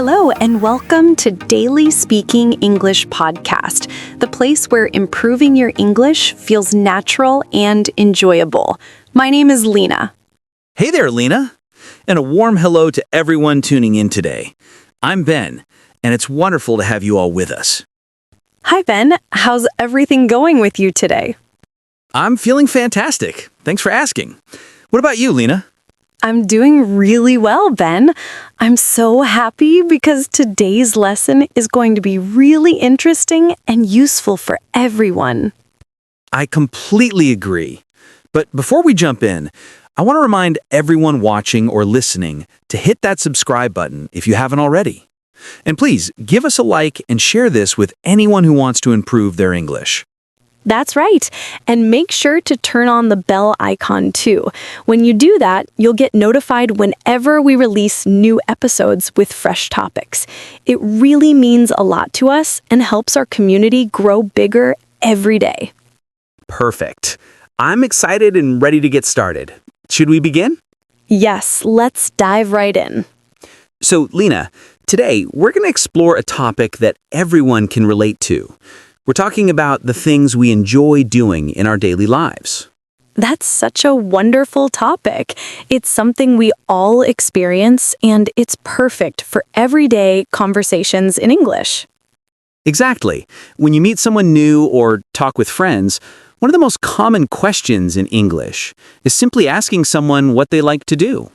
Hello, and welcome to Daily Speaking English Podcast, the place where improving your English feels natural and enjoyable. My name is Lena. Hey there, Lena. And a warm hello to everyone tuning in today. I'm Ben, and it's wonderful to have you all with us. Hi, Ben. How's everything going with you today? I'm feeling fantastic. Thanks for asking. What about you, Lena? I'm doing really well, Ben. I'm so happy because today's lesson is going to be really interesting and useful for everyone. I completely agree. But before we jump in, I want to remind everyone watching or listening to hit that subscribe button if you haven't already. And please, give us a like and share this with anyone who wants to improve their English. That's right. And make sure to turn on the bell icon too. When you do that, you'll get notified whenever we release new episodes with fresh topics. It really means a lot to us and helps our community grow bigger every day. Perfect. I'm excited and ready to get started. Should we begin? Yes, let's dive right in. So, Lena, today we're going to explore a topic that everyone can relate to. We're talking about the things we enjoy doing in our daily lives. That's such a wonderful topic. It's something we all experience, and it's perfect for everyday conversations in English. Exactly. When you meet someone new or talk with friends, one of the most common questions in English is simply asking someone what they like to do.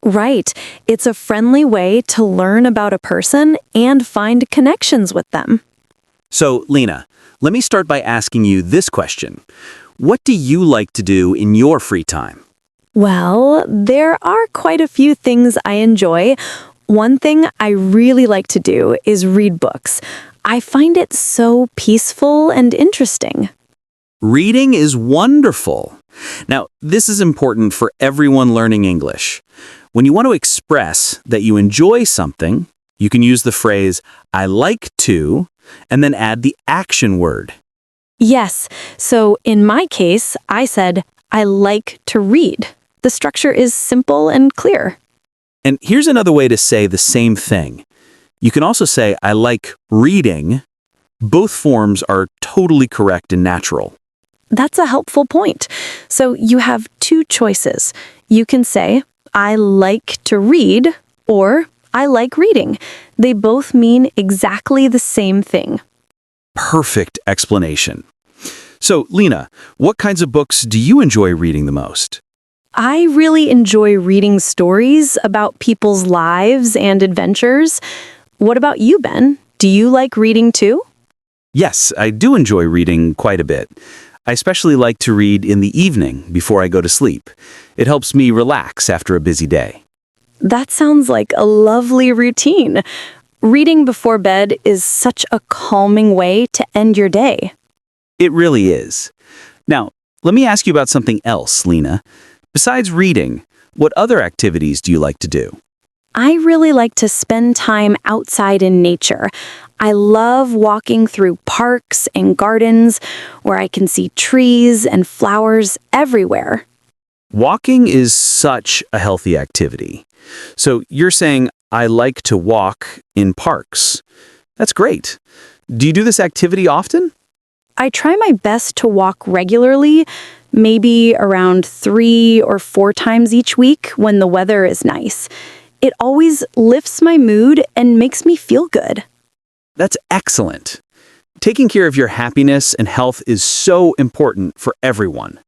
Right. It's a friendly way to learn about a person and find connections with them. So, Lena, let me start by asking you this question. What do you like to do in your free time? Well, there are quite a few things I enjoy. One thing I really like to do is read books. I find it so peaceful and interesting. Reading is wonderful. Now, this is important for everyone learning English. When you want to express that you enjoy something, you can use the phrase, I like to, and then add the action word. Yes, so in my case, I said, I like to read. The structure is simple and clear. And here's another way to say the same thing. You can also say, I like reading. Both forms are totally correct and natural. That's a helpful point. So you have two choices. You can say, I like to read, or I like reading. They both mean exactly the same thing. Perfect explanation. So, Lena, what kinds of books do you enjoy reading the most? I really enjoy reading stories about people's lives and adventures. What about you, Ben? Do you like reading too? Yes, I do enjoy reading quite a bit. I especially like to read in the evening before I go to sleep. It helps me relax after a busy day. That sounds like a lovely routine. Reading before bed is such a calming way to end your day. It really is. Now, let me ask you about something else, Lena. Besides reading, what other activities do you like to do? I really like to spend time outside in nature. I love walking through parks and gardens where I can see trees and flowers everywhere. Walking is such a healthy activity. So you're saying, I like to walk in parks. That's great. Do you do this activity often? I try my best to walk regularly, maybe around 3 or 4 times each week when the weather is nice. It always lifts my mood and makes me feel good. That's excellent. Taking care of your happiness and health is so important for everyone.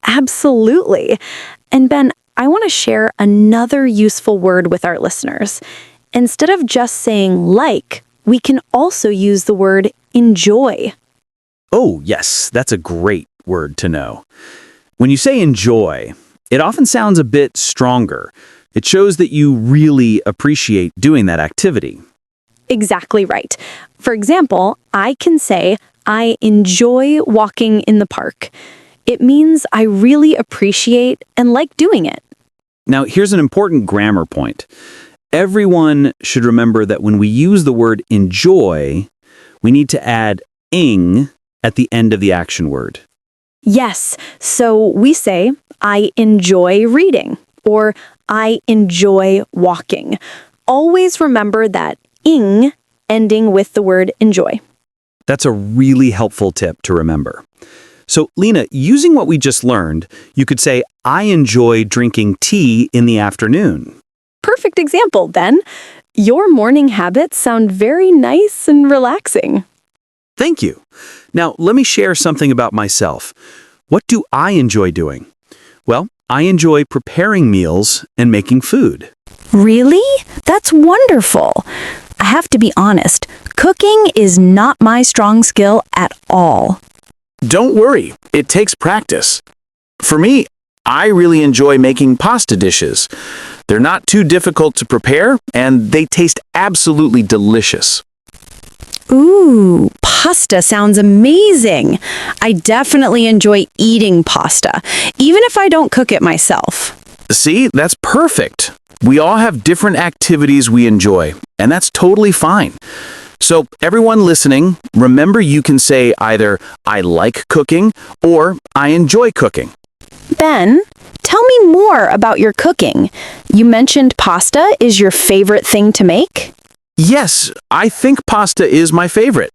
Absolutely. And Ben, I want to share another useful word with our listeners. Instead of just saying like, we can also use the word enjoy. Oh, yes, that's a great word to know. When you say enjoy, it often sounds a bit stronger. It shows that you really appreciate doing that activity. Exactly right. For example, I can say, I enjoy walking in the park. It means I really appreciate and like doing it. Now, here's an important grammar point. Everyone should remember that when we use the word enjoy, we need to add ing at the end of the action word. Yes, so we say, I enjoy reading, or I enjoy walking. Always remember that ing ending with the word enjoy. That's a really helpful tip to remember. So, Lena, using what we just learned, you could say, I enjoy drinking tea in the afternoon. Perfect example, Ben. Your morning habits sound very nice and relaxing. Thank you. Now, let me share something about myself. What do I enjoy doing? Well, I enjoy preparing meals and making food. Really? That's wonderful. I have to be honest, cooking is not my strong skill at all. Don't worry, it takes practice. For me, I really enjoy making pasta dishes. They're not too difficult to prepare, and they taste absolutely delicious. Ooh, pasta sounds amazing. I definitely enjoy eating pasta, even if I don't cook it myself. See, that's perfect. We all have different activities we enjoy, and that's totally fine. So, everyone listening, remember you can say either I like cooking or I enjoy cooking. Ben, tell me more about your cooking. You mentioned pasta is your favorite thing to make? Yes, I think pasta is my favorite.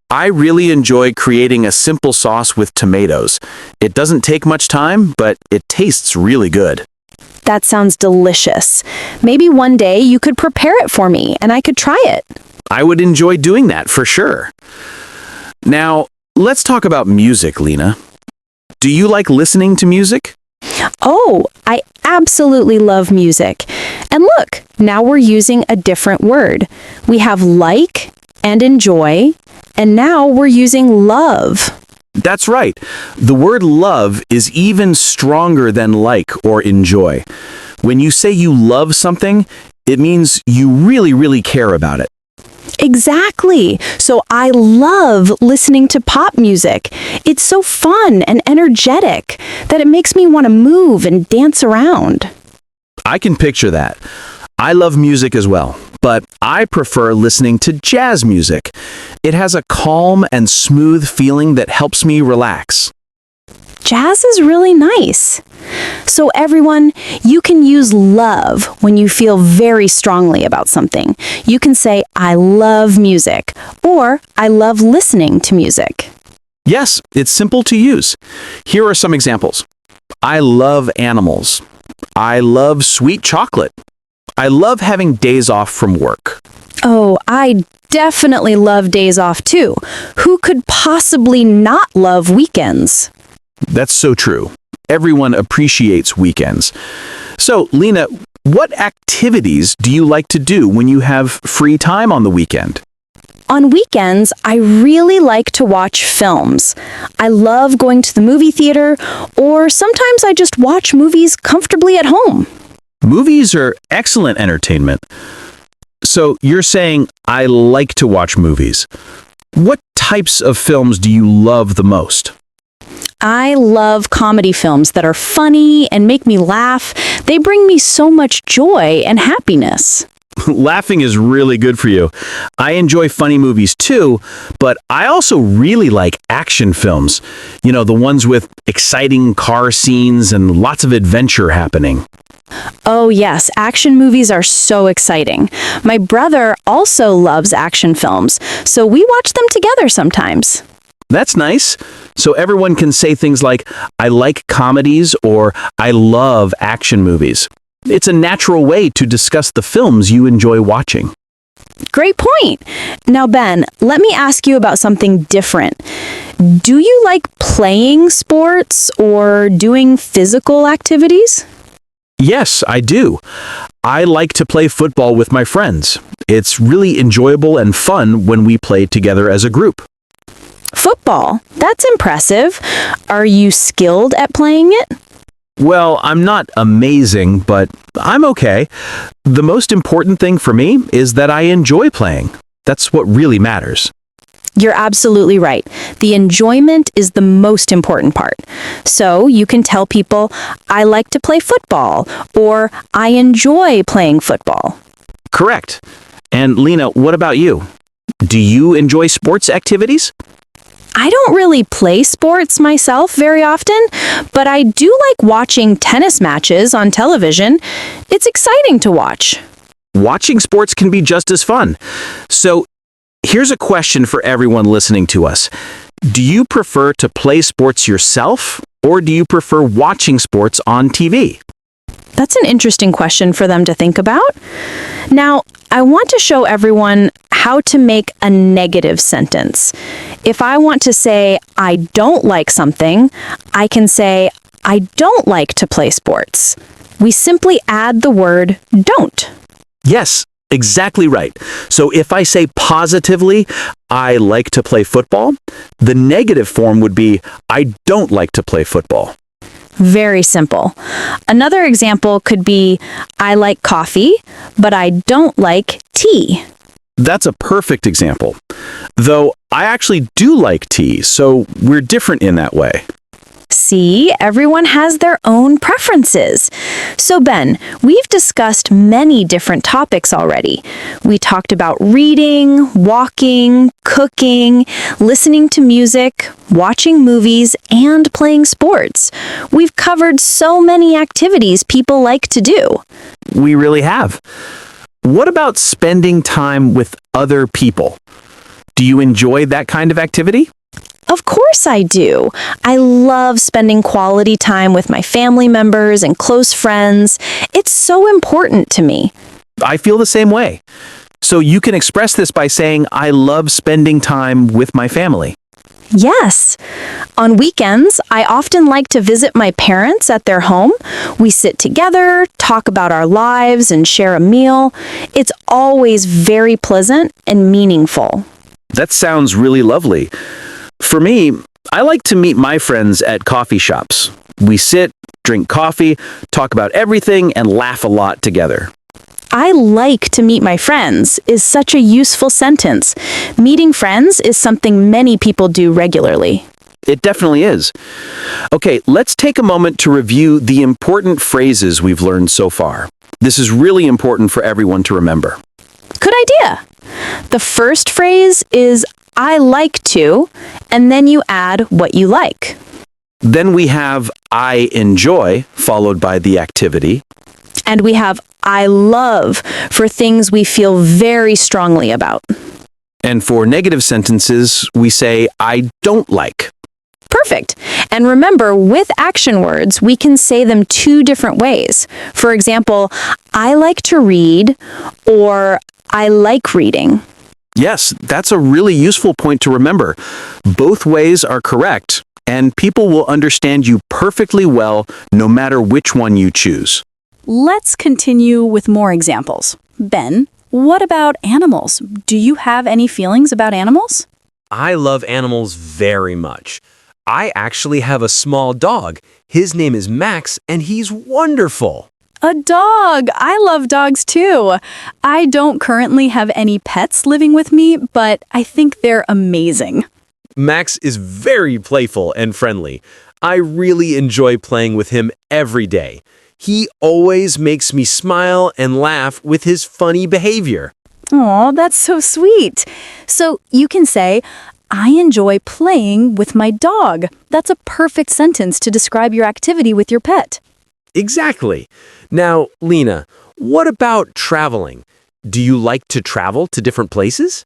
I really enjoy creating a simple sauce with tomatoes. It doesn't take much time, but it tastes really good. That sounds delicious. Maybe one day you could prepare it for me and I could try it. I would enjoy doing that for sure. Now, let's talk about music, Lena. Do you like listening to music? Oh, I absolutely love music. And look, now we're using a different word. We have like and enjoy, and now we're using love. That's right. The word love is even stronger than like or enjoy. When you say you love something, it means you really, really care about it. Exactly. So I love listening to pop music. It's so fun and energetic that it makes me want to move and dance around. I can picture that. I love music as well, but I prefer listening to jazz music. It has a calm and smooth feeling that helps me relax. Jazz is really nice. So everyone, you can use love when you feel very strongly about something. You can say, I love music, or I love listening to music. Yes, it's simple to use. Here are some examples. I love animals. I love sweet chocolate. I love having days off from work. Oh, I definitely love days off too. Who could possibly not love weekends? That's so true. Everyone appreciates weekends. So, Lena, what activities do you like to do when you have free time on the weekend? On weekends, I really like to watch films. I love going to the movie theater, or sometimes I just watch movies comfortably at home. Movies are excellent entertainment. So, you're saying, I like to watch movies. What types of films do you love the most? I love comedy films that are funny and make me laugh. They bring me so much joy and happiness. Laughing is really good for you. I enjoy funny movies too, but I also really like action films. You know, the ones with exciting car scenes and lots of adventure happening. Oh yes, action movies are so exciting. My brother also loves action films, so we watch them together sometimes. That's nice. So everyone can say things like, I like comedies or I love action movies. It's a natural way to discuss the films you enjoy watching. Great point. Now, Ben, let me ask you about something different. Do you like playing sports or doing physical activities? Yes, I do. I like to play football with my friends. It's really enjoyable and fun when we play together as a group. Football? That's impressive. Are you skilled at playing it? Well, I'm not amazing, but I'm okay. The most important thing for me is that I enjoy playing. That's what really matters. You're absolutely right. The enjoyment is the most important part. So you can tell people, I like to play football, or I enjoy playing football. Correct. And Lena, what about you? Do you enjoy sports activities? I don't really play sports myself very often, but I do like watching tennis matches on television. It's exciting to watch. Watching sports can be just as fun. So here's a question for everyone listening to us. Do you prefer to play sports yourself, or do you prefer watching sports on TV? That's an interesting question for them to think about. Now, I want to show everyone how to make a negative sentence. If I want to say I don't like something, I can say I don't like to play sports. We simply add the word don't. Yes, exactly right. So if I say positively, I like to play football, the negative form would be I don't like to play football. Very simple. Another example could be, I like coffee, but I don't like tea. That's a perfect example. Though I actually do like tea, so we're different in that way. See, everyone has their own preferences. So Ben, we've discussed many different topics already. We talked about reading, walking, cooking, listening to music, watching movies, and playing sports. We've covered so many activities people like to do. We really have. What about spending time with other people? Do you enjoy that kind of activity? Of course I do. I love spending quality time with my family members and close friends. It's so important to me. I feel the same way. So you can express this by saying, I love spending time with my family. Yes. On weekends, I often like to visit my parents at their home. We sit together, talk about our lives, and share a meal. It's always very pleasant and meaningful. That sounds really lovely. For me, I like to meet my friends at coffee shops. We sit, drink coffee, talk about everything, and laugh a lot together. I like to meet my friends is such a useful sentence. Meeting friends is something many people do regularly. It definitely is. Okay, let's take a moment to review the important phrases we've learned so far. This is really important for everyone to remember. Good idea. The first phrase is I like to, and then you add what you like. Then we have I enjoy, followed by the activity. And we have I love for things we feel very strongly about. And for negative sentences, we say I don't like. Perfect. And remember, with action words, we can say them two different ways. For example, I like to read, or I like reading. Yes, that's a really useful point to remember. Both ways are correct, and people will understand you perfectly well no matter which one you choose. Let's continue with more examples. Ben, what about animals? Do you have any feelings about animals? I love animals very much. I actually have a small dog. His name is Max, and he's wonderful. A dog! I love dogs too. I don't currently have any pets living with me, but I think they're amazing. Max is very playful and friendly. I really enjoy playing with him every day. He always makes me smile and laugh with his funny behavior. Aw, that's so sweet. So you can say, I enjoy playing with my dog. That's a perfect sentence to describe your activity with your pet. Exactly. Now, Lena, what about traveling? Do you like to travel to different places?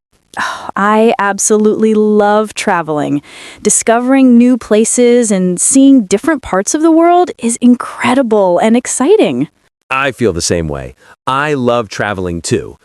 I absolutely love traveling. Discovering new places and seeing different parts of the world is incredible and exciting. I feel the same way. I love traveling too.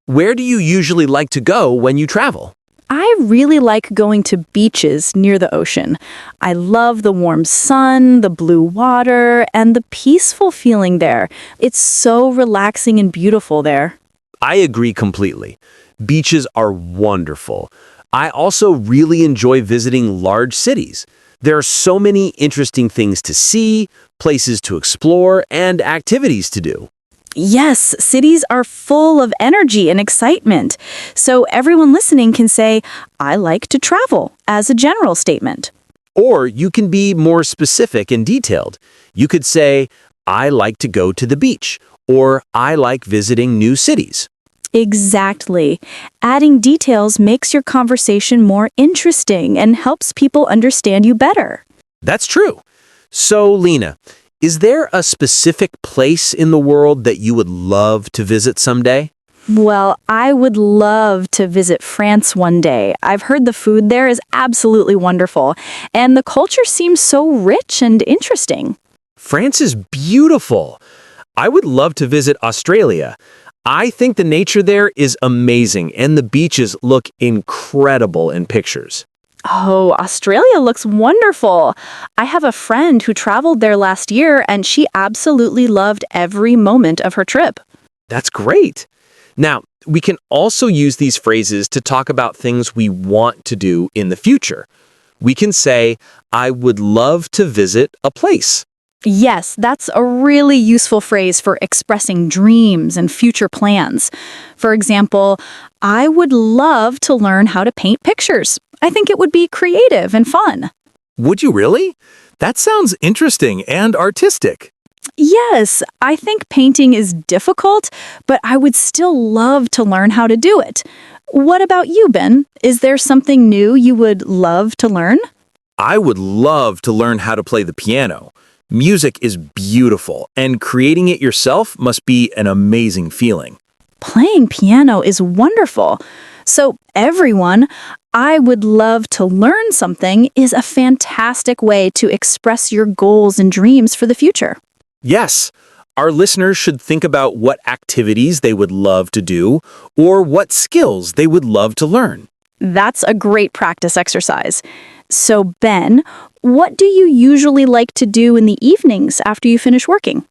Where do you usually like to go when you travel? I really like going to beaches near the ocean. I love the warm sun, the blue water, and the peaceful feeling there. It's so relaxing and beautiful there. I agree completely. Beaches are wonderful. I also really enjoy visiting large cities. There are so many interesting things to see, places to explore, and activities to do. Yes, cities are full of energy and excitement. So everyone listening can say, I like to travel, as a general statement. Or you can be more specific and detailed. You could say, I like to go to the beach, or I like visiting new cities. Exactly. Adding details makes your conversation more interesting and helps people understand you better. That's true. So, Lena, Is there a specific place in the world that you would love to visit someday? Well, I would love to visit France one day. I've heard the food there is absolutely wonderful, and the culture seems so rich and interesting. France is beautiful. I would love to visit Australia. I think the nature there is amazing, and the beaches look incredible in pictures. Oh, Australia looks wonderful. I have a friend who traveled there last year, and she absolutely loved every moment of her trip. That's great. Now, we can also use these phrases to talk about things we want to do in the future. We can say, I would love to visit a place. Yes, that's a really useful phrase for expressing dreams and future plans. For example, I would love to learn how to paint pictures. I think it would be creative and fun. Would you really? That sounds interesting and artistic. Yes, I think painting is difficult, but I would still love to learn how to do it. What about you, Ben? Is there something new you would love to learn? I would love to learn how to play the piano. Music is beautiful, and creating it yourself must be an amazing feeling. Playing piano is wonderful. So, everyone, I would love to learn something is a fantastic way to express your goals and dreams for the future. Yes, our listeners should think about what activities they would love to do or what skills they would love to learn. That's a great practice exercise. So, Ben, what do you usually like to do in the evenings after you finish working?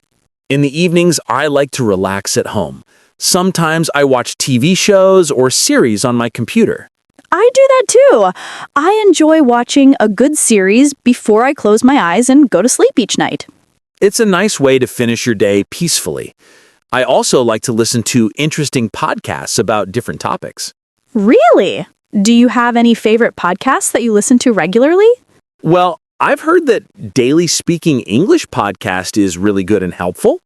In the evenings, I like to relax at home. Sometimes I watch TV shows or series on my computer. I do that too. I enjoy watching a good series before I close my eyes and go to sleep each night. It's a nice way to finish your day peacefully. I also like to listen to interesting podcasts about different topics. Really? Do you have any favorite podcasts that you listen to regularly? Well, I've heard that Daily Speaking English podcast is really good and helpful.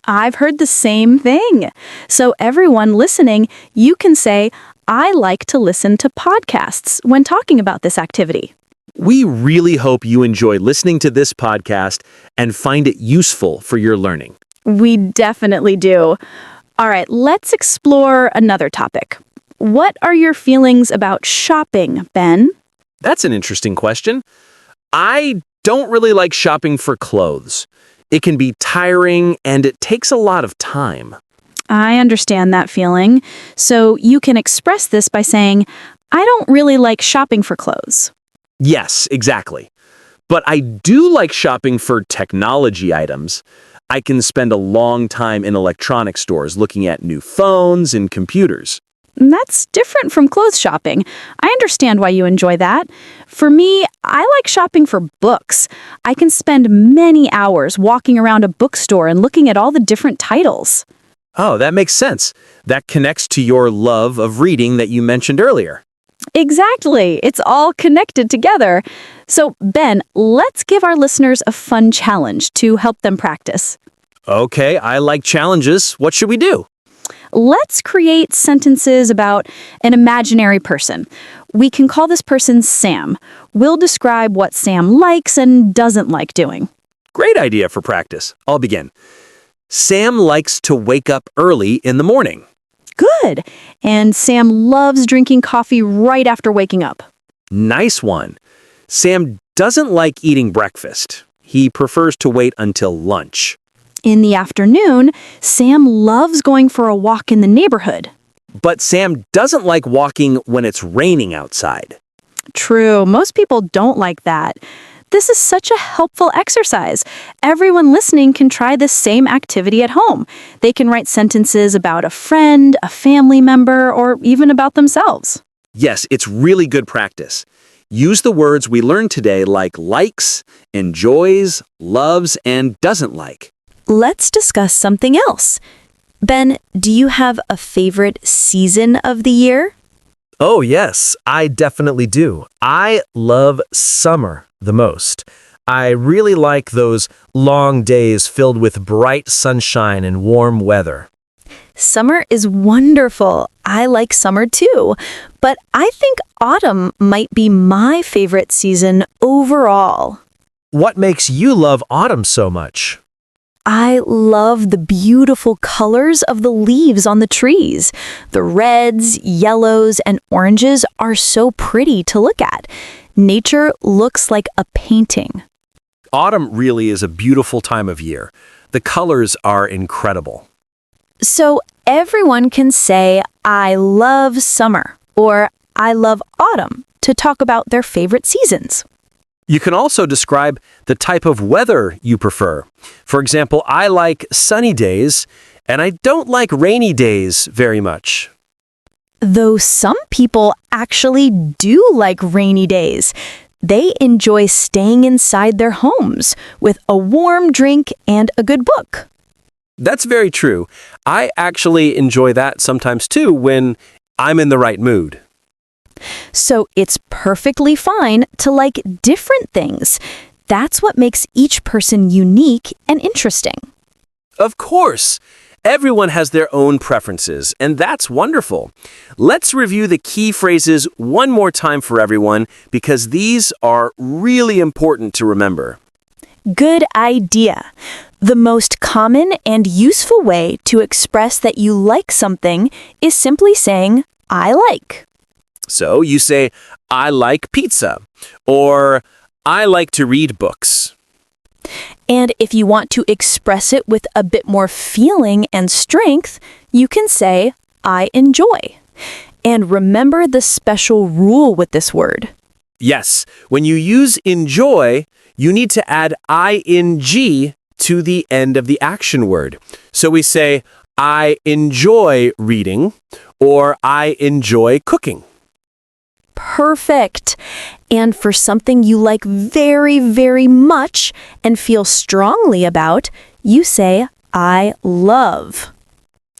I've heard the same thing. So everyone listening, you can say, I like to listen to podcasts when talking about this activity. We really hope you enjoy listening to this podcast and find it useful for your learning. We definitely do. All right, let's explore another topic. What are your feelings about shopping, Ben? That's an interesting question. I don't really like shopping for clothes. It can be tiring and it takes a lot of time. I understand that feeling. So you can express this by saying, I don't really like shopping for clothes. Yes, exactly. But I do like shopping for technology items. I can spend a long time in electronic stores looking at new phones and computers. That's different from clothes shopping. I understand why you enjoy that. For me, I like shopping for books. I can spend many hours walking around a bookstore and looking at all the different titles. Oh, that makes sense. That connects to your love of reading that you mentioned earlier. Exactly. It's all connected together. So, Ben, let's give our listeners a fun challenge to help them practice. Okay, I like challenges. What should we do? Let's create sentences about an imaginary person. We can call this person Sam. We'll describe what Sam likes and doesn't like doing. Great idea for practice. I'll begin. Sam likes to wake up early in the morning. Good. And Sam loves drinking coffee right after waking up. Nice one. Sam doesn't like eating breakfast. He prefers to wait until lunch. In the afternoon, Sam loves going for a walk in the neighborhood. But Sam doesn't like walking when it's raining outside. True, most people don't like that. This is such a helpful exercise. Everyone listening can try this same activity at home. They can write sentences about a friend, a family member, or even about themselves. Yes, it's really good practice. Use the words we learned today like likes, enjoys, loves, and doesn't like. Let's discuss something else. Ben, do you have a favorite season of the year? Oh, yes, I definitely do. I love summer the most. I really like those long days filled with bright sunshine and warm weather. Summer is wonderful. I like summer too. But I think autumn might be my favorite season overall. What makes you love autumn so much? I love the beautiful colors of the leaves on the trees. The reds, yellows, and oranges are so pretty to look at. Nature looks like a painting. Autumn really is a beautiful time of year. The colors are incredible. So everyone can say, I love summer, or I love autumn, to talk about their favorite seasons. You can also describe the type of weather you prefer. For example, I like sunny days, and I don't like rainy days very much. Though some people actually do like rainy days. They enjoy staying inside their homes with a warm drink and a good book. That's very true. I actually enjoy that sometimes too when I'm in the right mood. So it's perfectly fine to like different things. That's what makes each person unique and interesting. Of course, everyone has their own preferences, and that's wonderful. Let's review the key phrases one more time for everyone because these are really important to remember. Good idea. The most common and useful way to express that you like something is simply saying, I like. So you say, I like pizza, or I like to read books. And if you want to express it with a bit more feeling and strength, you can say, I enjoy. And remember the special rule with this word. Yes, when you use enjoy, you need to add ing to the end of the action word. So we say, I enjoy reading, or I enjoy cooking. Perfect. And for something you like very, very much and feel strongly about, you say, I love.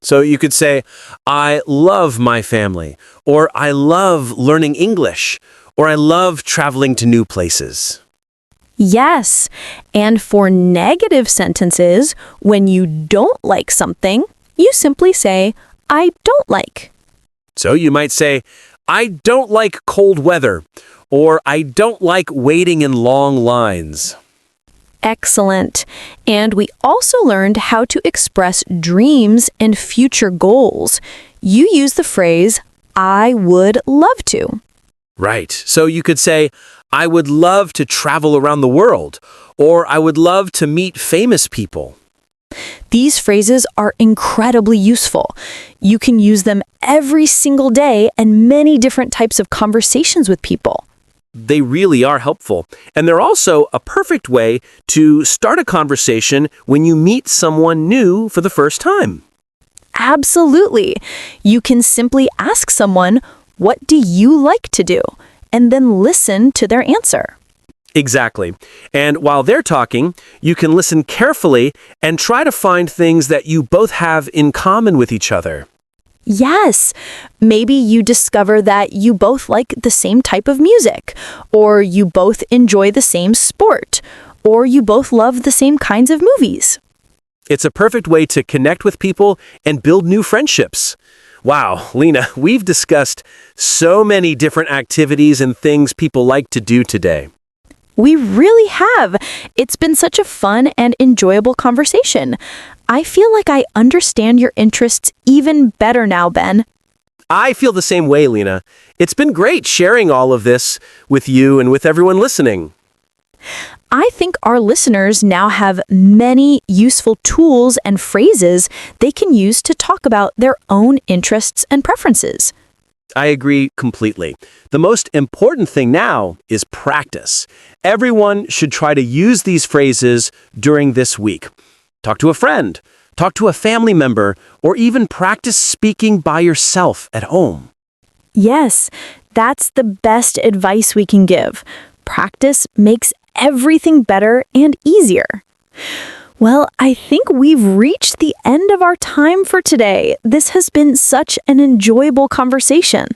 So you could say, I love my family, or I love learning English, or I love traveling to new places. Yes. And for negative sentences, when you don't like something, you simply say, I don't like. So you might say, I don't like cold weather, or I don't like waiting in long lines. Excellent. And we also learned how to express dreams and future goals. You use the phrase, I would love to. Right. So you could say, I would love to travel around the world, or I would love to meet famous people. These phrases are incredibly useful. You can use them every single day and many different types of conversations with people. They really are helpful. And they're also a perfect way to start a conversation when you meet someone new for the first time. Absolutely. You can simply ask someone, what do you like to do? And then listen to their answer. Exactly. And while they're talking, you can listen carefully and try to find things that you both have in common with each other. Yes. Maybe you discover that you both like the same type of music, or you both enjoy the same sport, or you both love the same kinds of movies. It's a perfect way to connect with people and build new friendships. Wow, Lena, we've discussed so many different activities and things people like to do today. We really have. It's been such a fun and enjoyable conversation. I feel like I understand your interests even better now, Ben. I feel the same way, Lena. It's been great sharing all of this with you and with everyone listening. I think our listeners now have many useful tools and phrases they can use to talk about their own interests and preferences. I agree completely. The most important thing now is practice. Everyone should try to use these phrases during this week. Talk to a friend, talk to a family member, or even practice speaking by yourself at home. Yes, that's the best advice we can give. Practice makes everything better and easier. Well, I think we've reached the end of our time for today. This has been such an enjoyable conversation.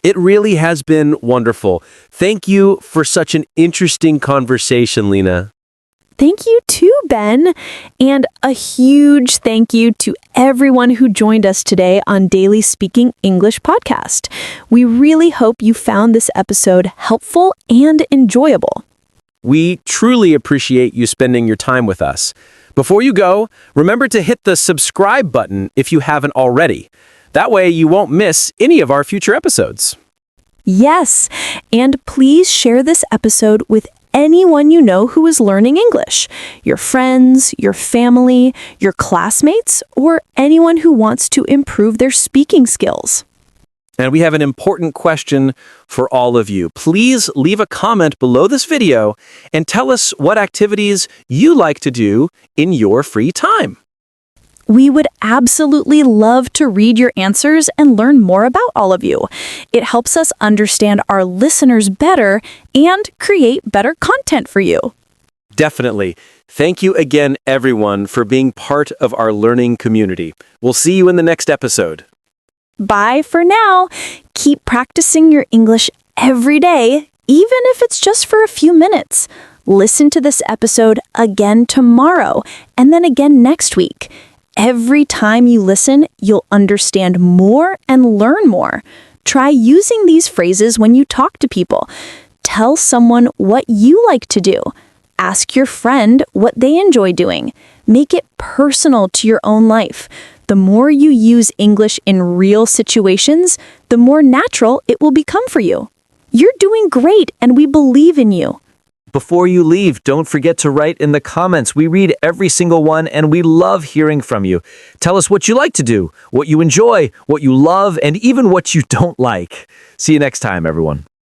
It really has been wonderful. Thank you for such an interesting conversation, Lena. Thank you too, Ben. And a huge thank you to everyone who joined us today on Daily Speaking English podcast. We really hope you found this episode helpful and enjoyable. We truly appreciate you spending your time with us. Before you go, remember to hit the subscribe button if you haven't already. That way you won't miss any of our future episodes. Yes, and please share this episode with anyone you know who is learning English. Your friends, your family, your classmates, or anyone who wants to improve their speaking skills. And we have an important question for all of you. Please leave a comment below this video and tell us what activities you like to do in your free time. We would absolutely love to read your answers and learn more about all of you. It helps us understand our listeners better and create better content for you. Definitely. Thank you again, everyone, for being part of our learning community. We'll see you in the next episode. Bye for now. Keep practicing your English every day, even if it's just for a few minutes. Listen to this episode again tomorrow and then again next week. Every time you listen, you'll understand more and learn more. Try using these phrases when you talk to people. Tell someone what you like to do. Ask your friend what they enjoy doing. Make it personal to your own life. The more you use English in real situations, the more natural it will become for you. You're doing great, and we believe in you. Before you leave, don't forget to write in the comments. We read every single one, and we love hearing from you. Tell us what you like to do, what you enjoy, what you love, and even what you don't like. See you next time, everyone.